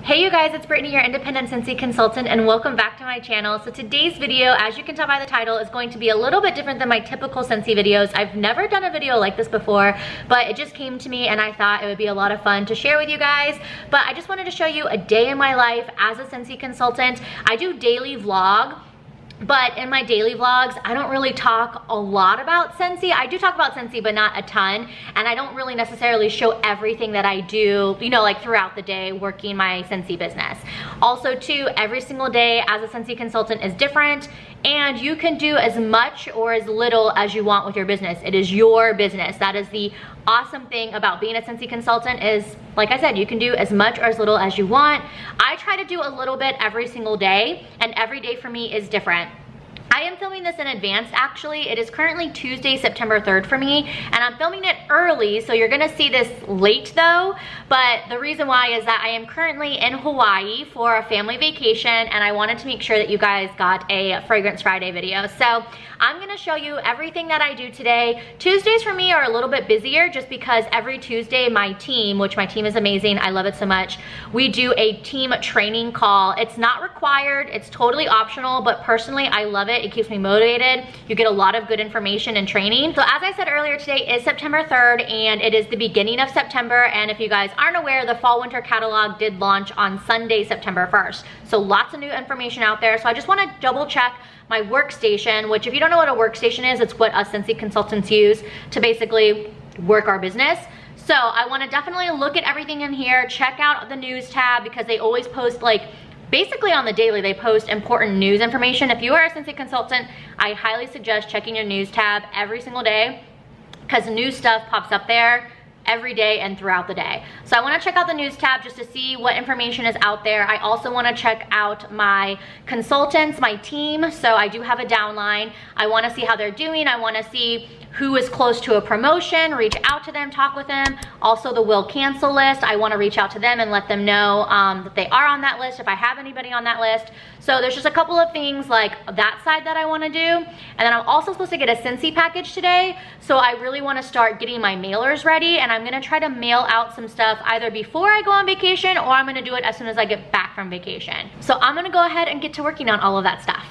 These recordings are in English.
Hey you guys, it's Brittany, your independent Scentsy consultant, and welcome back to my channel. So today's video, as you can tell by the title, is going to be a little bit different than my typical Scentsy videos. I've never done a video like this before, but it just came to me and I thought it would be a lot of fun to share with you guys. But I just wanted to show you a day in my life as a Scentsy consultant. I do daily vlog. But in my daily vlogs, I don't really talk a lot about Scentsy. I do talk about Scentsy, but not a ton. And I don't really necessarily show everything that I do, you know, like throughout the day working my Scentsy business. Also too, every single day as a Scentsy consultant is different. And you can do as much or as little as you want with your business. It is your business. That is the awesome thing about being a Scentsy consultant is, like I said, you can do as much or as little as you want. I try to do a little bit every single day, and every day for me is different. I am filming this in advance actually. It is currently Tuesday, September 3rd for me, and I'm filming it early, so you're gonna see this late though. But the reason why is that I am currently in Hawaii for a family vacation, and I wanted to make sure that you guys got a Fragrance Friday video. So I'm gonna show you everything that I do today. Tuesdays for me are a little bit busier just because every Tuesday my team, which my team is amazing, I love it so much, we do a team training call. It's not required, it's totally optional, but personally I love it. It keeps me motivated. You get a lot of good information and training. So as I said earlier, today is September 3rd and it is the beginning of September. And if you guys aren't aware, the fall winter catalog did launch on Sunday, September 1st. So lots of new information out there. So I just want to double check my workstation, which if you don't know what a workstation is, it's what us Scentsy consultants use to basically work our business. So I want to definitely look at everything in here, check out the news tab because they always post like basically on the daily, they post important news information. If you are a Scentsy consultant, I highly suggest checking your news tab every single day because new stuff pops up there every day and throughout the day. So I wanna check out the news tab just to see what information is out there. I also wanna check out my consultants, my team. So I do have a downline. I wanna see how they're doing. I wanna see who is close to a promotion, reach out to them, talk with them. Also the will cancel list, I wanna reach out to them and let them know that they are on that list if I have anybody on that list. So there's just a couple of things like that side that I wanna do. And then I'm also supposed to get a Scentsy package today. So I really wanna start getting my mailers ready, and I'm gonna try to mail out some stuff either before I go on vacation or I'm gonna do it as soon as I get back from vacation. So I'm gonna go ahead and get to working on all of that stuff.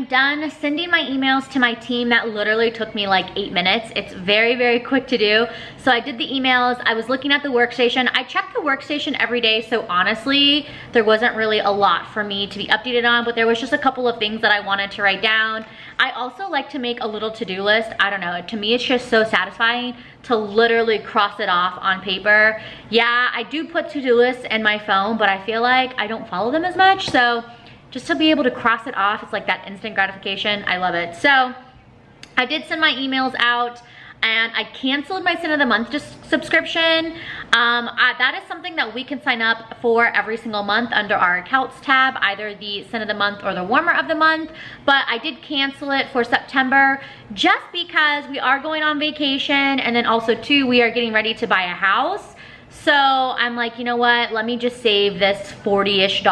Done sending my emails to my team. That literally took me like 8 minutes. It's very, very quick to do. So I did the emails. I was looking at the workstation. I check the workstation every day. So honestly, there wasn't really a lot for me to be updated on, but there was just a couple of things that I wanted to write down. I also like to make a little to-do list. I don't know, to me, it's just so satisfying to literally cross it off on paper. Yeah, I do put to-do lists in my phone, but I feel like I don't follow them as much. So just to be able to cross it off, it's like that instant gratification. I love it. So I did send my emails out and I canceled my Scent of the Month subscription. That is something that we can sign up for every single month under our accounts tab, either the Scent of the Month or the Warmer of the Month. But I did cancel it for September just because we are going on vacation, and then also too, we are getting ready to buy a house. So I'm like, you know what, let me just save this $40-ish.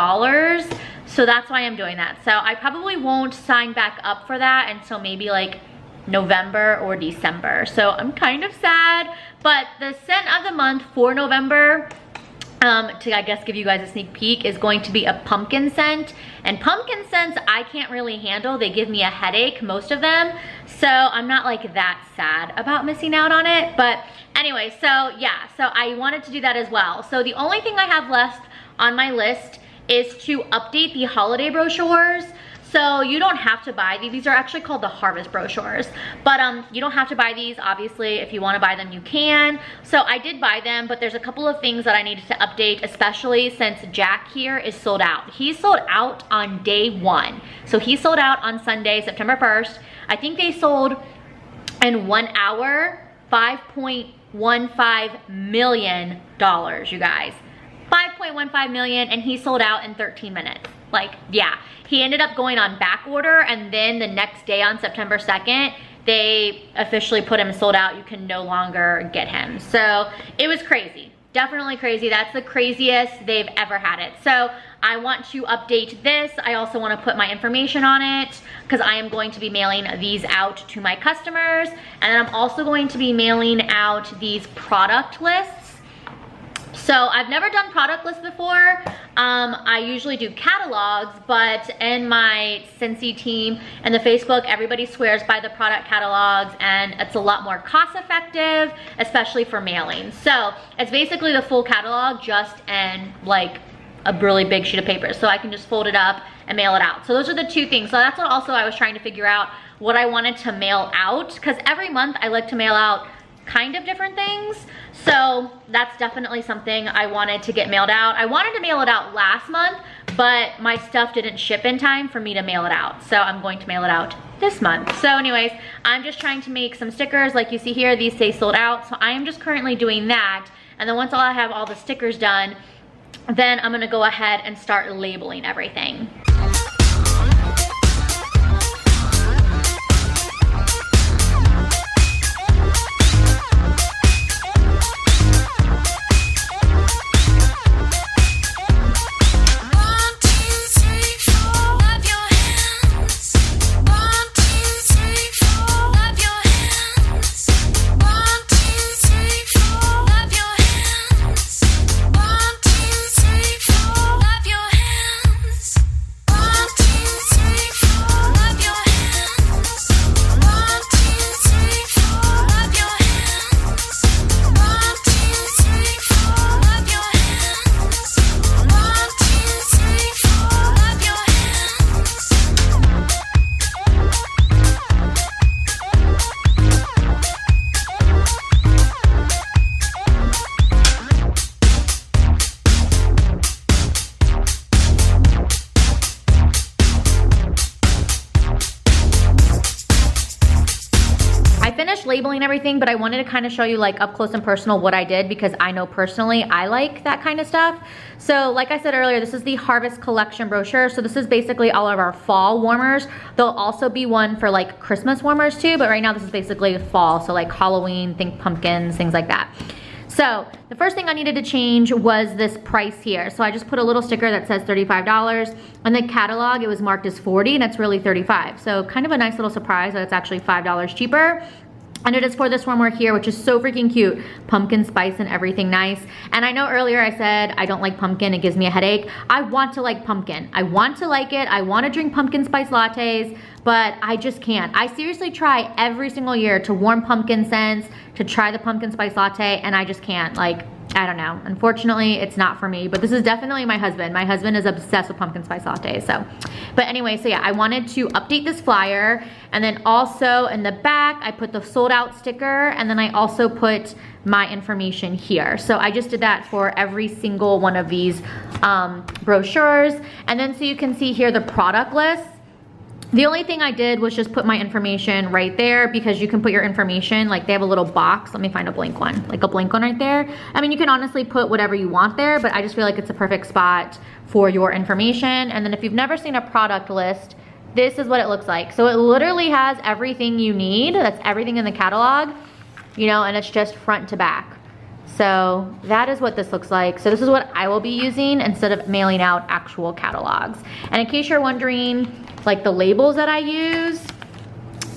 So that's why I'm doing that. So I probably won't sign back up for that until maybe like November or December. So I'm kind of sad, but the Scent of the Month for November, to I guess give you guys a sneak peek, is going to be a pumpkin scent. And pumpkin scents I can't really handle. They give me a headache, most of them. So I'm not like that sad about missing out on it. But anyway, so yeah, so I wanted to do that as well. So the only thing I have left on my list is to update the holiday brochures. So you don't have to buy these. These are actually called the Harvest brochures, but you don't have to buy these. Obviously, if you want to buy them, you can. So I did buy them, but there's a couple of things that I needed to update, especially since Jack here is sold out. He's sold out on day 1. So he sold out on Sunday, September 1st. I think they sold in 1 hour, $5.15 million, you guys. 5.15 million, and he sold out in 13 minutes. Like, yeah, he ended up going on back order, and then the next day on September 2nd, they officially put him sold out. You can no longer get him. So it was crazy. Definitely crazy. That's the craziest they've ever had it. So I want to update this. I also want to put my information on it because I am going to be mailing these out to my customers. And then I'm also going to be mailing out these product lists. So I've never done product lists before. I usually do catalogs, but in my Scentsy team and the Facebook, everybody swears by the product catalogs, and it's a lot more cost effective, especially for mailing. So it's basically the full catalog just in like a really big sheet of paper. So I can just fold it up and mail it out. So those are the two things. So that's what also I was trying to figure out what I wanted to mail out, because every month I like to mail out kind of different things. So that's definitely something I wanted to get mailed out. I wanted to mail it out last month, but my stuff didn't ship in time for me to mail it out. So I'm going to mail it out this month. So anyways, I'm just trying to make some stickers. Like you see here, these say sold out. So I am just currently doing that. And then once I have all the stickers done, then I'm gonna go ahead and start labeling everything. Labeling everything, but I wanted to kind of show you like up close and personal what I did, because I know personally I like that kind of stuff. So like I said earlier, this is the Harvest Collection brochure. So this is basically all of our fall warmers. There'll also be one for like Christmas warmers too, but right now this is basically fall. So like Halloween, think pumpkins, things like that. So the first thing I needed to change was this price here. So I just put a little sticker that says $35. On the catalog, it was marked as $40 and it's really $35. So kind of a nice little surprise that it's actually $5 cheaper. And it is for this warmer here, which is so freaking cute. Pumpkin spice and everything nice. And I know earlier I said I don't like pumpkin, it gives me a headache. I want to like pumpkin. I want to like it. I want to drink pumpkin spice lattes, but I just can't. I seriously try every single year to warm pumpkin scents, to try the pumpkin spice latte, and I just can't. Like, I don't know. Unfortunately, it's not for me, but this is definitely my husband. My husband is obsessed with pumpkin spice lattes, so. But anyway, so yeah, I wanted to update this flyer, and then also in the back, I put the sold out sticker, and then I also put my information here. So I just did that for every single one of these brochures. And then so you can see here the product list. The only thing I did was just put my information right there, because you can put your information, like they have a little box. Let me find a blank one, like a blank one right there. I mean, you can honestly put whatever you want there, but I just feel like it's a perfect spot for your information. And then if you've never seen a product list, this is what it looks like. So it literally has everything you need. That's everything in the catalog, you know, and it's just front to back. So that is what this looks like. So this is what I will be using instead of mailing out actual catalogs. And in case you're wondering, like the labels that I use,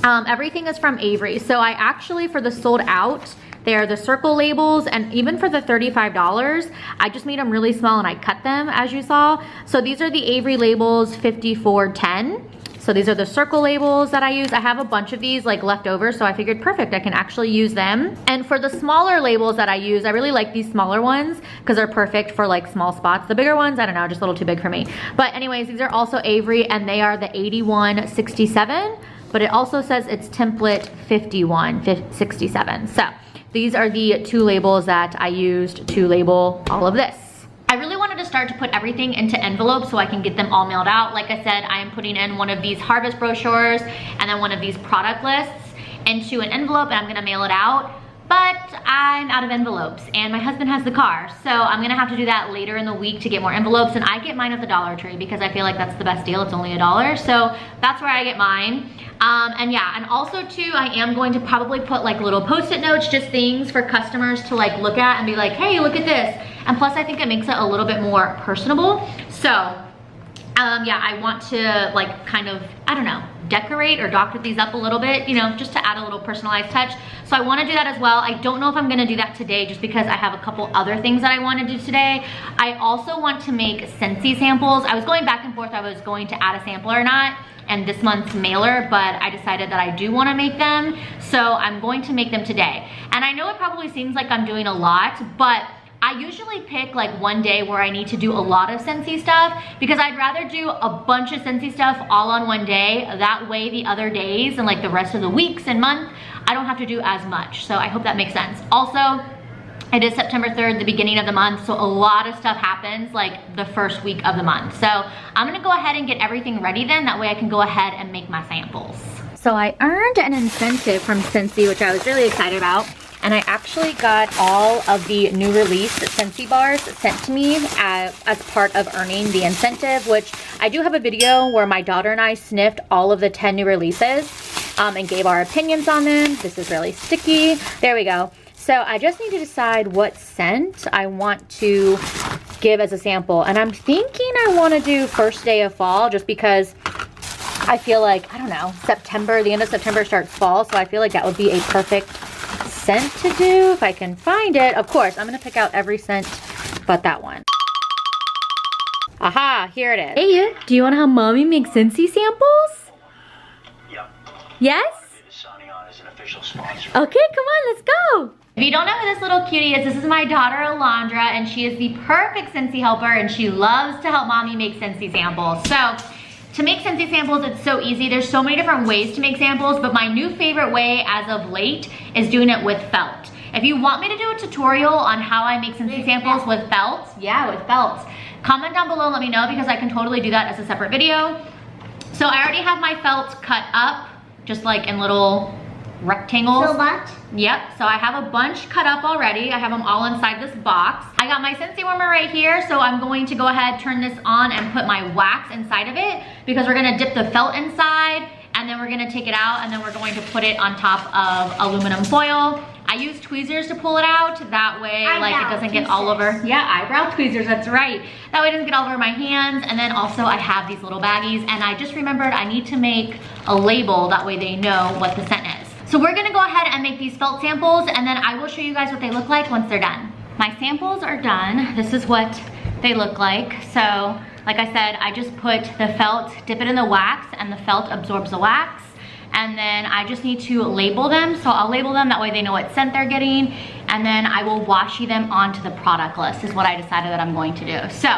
everything is from Avery. So I actually, for the sold out, they are the circle labels, and even for the $35, I just made them really small and I cut them, as you saw. So these are the Avery labels 5410. So these are the circle labels that I use. I have a bunch of these like left over, so I figured perfect, I can actually use them. And for the smaller labels that I use, I really like these smaller ones because they're perfect for like small spots. The bigger ones, I don't know, just a little too big for me. But anyways, these are also Avery, and they are the 8167, but it also says it's template 5167. So these are the two labels that I used to label all of this. I really wanted to start to put everything into envelopes so I can get them all mailed out. Like I said, I am putting in one of these harvest brochures and then one of these product lists into an envelope, and I'm gonna mail it out. but I'm out of envelopes and my husband has the car. So I'm gonna have to do that later in the week to get more envelopes, and I get mine at the Dollar Tree because I feel like that's the best deal. It's only $1. So that's where I get mine. And yeah, and also too, I am going to probably put like little Post-it notes, just things for customers to like look at and be like, hey, look at this. And plus I think it makes it a little bit more personable. So yeah, I want to like kind of, I don't know, decorate or doctor these up a little bit, you know, just to add a little personalized touch. So I want to do that as well. I don't know if I'm going to do that today just because I have a couple other things that I want to do today. I also want to make Scentsy samples. I was going back and forth, I was going to add a sample or not and this month's mailer, but I decided that I do want to make them. So I'm going to make them today. And I know it probably seems like I'm doing a lot, but I usually pick like one day where I need to do a lot of Scentsy stuff because I'd rather do a bunch of Scentsy stuff all on one day. That way the other days and like the rest of the weeks and month, I don't have to do as much. So I hope that makes sense. Also, it is September 3rd, the beginning of the month, so a lot of stuff happens like the first week of the month. So I'm gonna go ahead and get everything ready then, that way I can go ahead and make my samples. So I earned an incentive from Scentsy, which I was really excited about. And I actually got all of the new release Scentsy bars sent to me as part of earning the incentive, which I do have a video where my daughter and I sniffed all of the 10 new releases and gave our opinions on them. This is really sticky. There we go. So I just need to decide what scent I want to give as a sample. And I'm thinking I want to do first day of fall just because I feel like, I don't know, September, the end of September starts fall. So I feel like that would be a perfect scent to do if I can find it. Of course, I'm gonna pick out every scent but that one. Aha, here it is. Hey, do you wanna help mommy make Scentsy samples? Yep. Yes? Signing on as an official sponsor. Okay, come on, let's go. If you don't know who this little cutie is, this is my daughter Alondra, and she is the perfect Scentsy helper, and she loves to help mommy make Scentsy samples. So, to make Scentsy samples, it's so easy. There's so many different ways to make samples, but my new favorite way as of late is doing it with felt. If you want me to do a tutorial on how I make Scentsy samples with felt, yeah, with felt, comment down below and let me know because I can totally do that as a separate video. So I already have my felt cut up, just like in little rectangles. So much? Yep, so I have a bunch cut up already. I have them all inside this box. I got my Scentsy warmer right here, so I'm going to go ahead, turn this on and put my wax inside of it because we're gonna dip the felt inside and then we're gonna take it out and then we're going to put it on top of aluminum foil. I use tweezers to pull it out. That way, like it doesn't get all over. Yeah, eyebrow tweezers, that's right. That way it doesn't get all over my hands. And then also I have these little baggies and I just remembered I need to make a label. That way they know what the scent is. So we're gonna go ahead and make these felt samples and then I will show you guys what they look like once they're done. My samples are done. This is what they look like. So, like I said, I just put the felt, dip it in the wax and the felt absorbs the wax. And then I just need to label them. So I'll label them, that way they know what scent they're getting. And then I will washi them onto the product list is what I decided that I'm going to do. So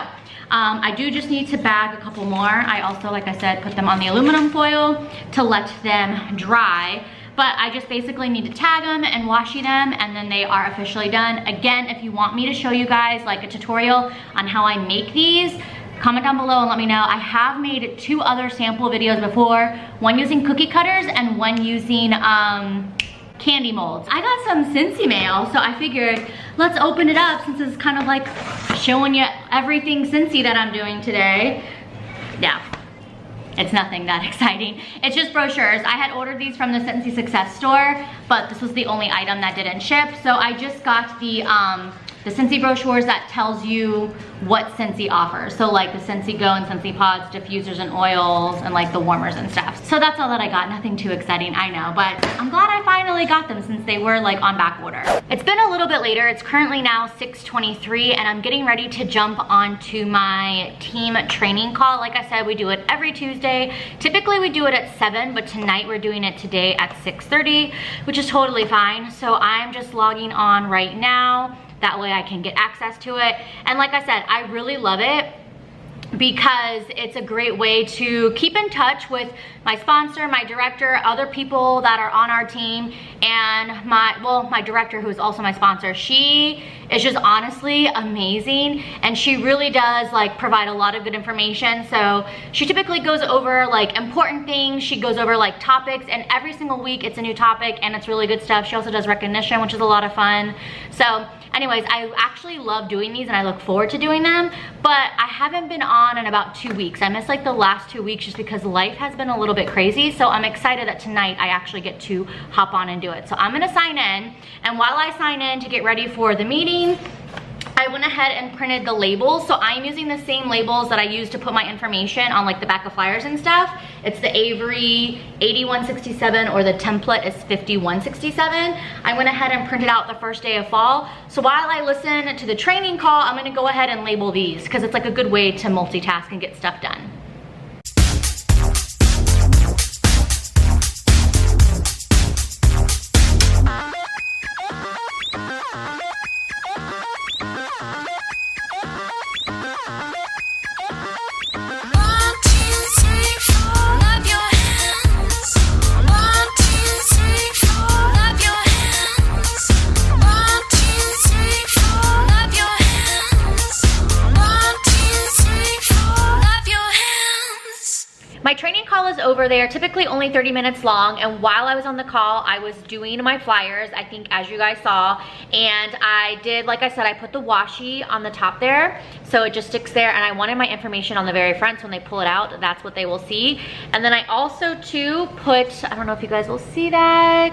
I do just need to bag a couple more. I also, like I said, put them on the aluminum foil to let them dry. But I just basically need to tag them and washi them and then they are officially done. Again, if you want me to show you guys like a tutorial on how I make these, comment down below and let me know. I have made 2 other sample videos before, one using cookie cutters and one using candy molds. I got some Scentsy mail, so I figured let's open it up since it's kind of like showing you everything Scentsy that I'm doing today. Yeah. It's nothing that exciting. It's just brochures. I had ordered these from the Scentsy Success store, but this was the only item that didn't ship. So I just got the Scentsy brochures that tells you what Scentsy offers. So like the Scentsy Go and Scentsy Pods, diffusers and oils, and like the warmers and stuff. So that's all that I got. Nothing too exciting, I know, but I'm glad I finally got them since they were like on back order. It's been a little bit later. It's currently now 6:23 and I'm getting ready to jump onto my team training call. Like I said, we do it every Tuesday. Typically we do it at 7, but tonight we're doing it today at 6:30, which is totally fine. So I'm just logging on right now. That way I can get access to it. And like I said, I really love it because it's a great way to keep in touch with my sponsor, my director, other people that are on our team, and my director, who is also my sponsor. She is just honestly amazing, and she really does like provide a lot of good information. So she typically goes over like important things, she goes over like topics, and every single week it's a new topic, and it's really good stuff. She also does recognition, which is a lot of fun. So anyways, I actually love doing these and I look forward to doing them, but I haven't been on in about 2 weeks. I missed like the last 2 weeks just because life has been a little bit crazy. So I'm excited that tonight I actually get to hop on and do it. So I'm gonna sign in, and while I sign in to get ready for the meeting, I went ahead and printed the labels. So I'm using the same labels that I use to put my information on like the back of flyers and stuff. It's the Avery 8167, or the template is 5167. I went ahead and printed out the first day of fall. So while I listen to the training call, I'm gonna go ahead and label these because it's like a good way to multitask and get stuff done. My training call is over there, typically only 30 minutes long, and while I was on the call, I was doing my flyers, I think as you guys saw, and I did, like I said, I put the washi on the top there, so it just sticks there, and I wanted my information on the very front, so when they pull it out, that's what they will see. And then I also too put, I don't know if you guys will see that,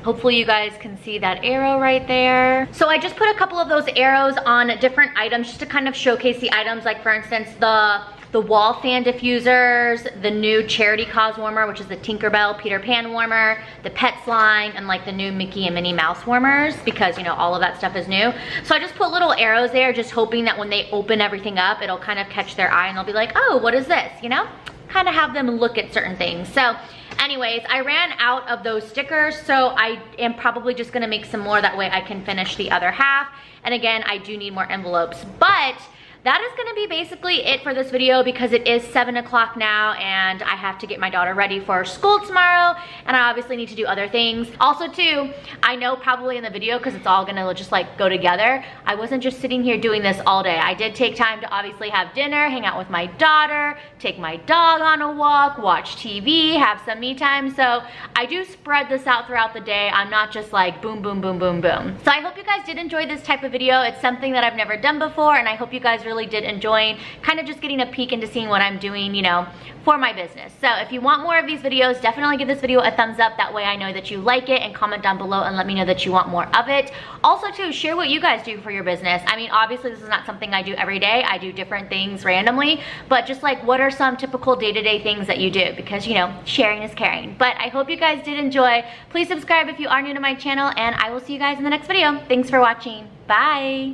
hopefully you guys can see that arrow right there. So I just put a couple of those arrows on different items just to kind of showcase the items, like for instance, the wall fan diffusers, the new charity cause warmer, which is the Tinkerbell Peter Pan warmer, the pets line, and like the new Mickey and Minnie Mouse warmers, because you know all of that stuff is new. So I just put little arrows there, just hoping that when they open everything up, it'll kind of catch their eye and they'll be like, oh, what is this, you know? Kind of have them look at certain things. So anyways, I ran out of those stickers, so I am probably just gonna make some more, that way I can finish the other half. And again, I do need more envelopes, but that is gonna be basically it for this video because it is 7 o'clock now and I have to get my daughter ready for school tomorrow, and I obviously need to do other things. Also too, I know probably in the video, because it's all gonna just like go together, I wasn't just sitting here doing this all day. I did take time to obviously have dinner, hang out with my daughter, take my dog on a walk, watch TV, have some me time. So I do spread this out throughout the day. I'm not just like boom, boom, boom, boom, boom. So I hope you guys did enjoy this type of video. It's something that I've never done before, and I hope you guys really did enjoy kind of just getting a peek into seeing what I'm doing, you know, for my business. So if you want more of these videos, definitely give this video a thumbs up. That way I know that you like it, and comment down below and let me know that you want more of it. Also too, share what you guys do for your business. I mean, obviously this is not something I do every day. I do different things randomly, but just like what are some typical day-to-day things that you do, because you know, sharing is caring. But I hope you guys did enjoy. Please subscribe if you are new to my channel, and I will see you guys in the next video. Thanks for watching. Bye.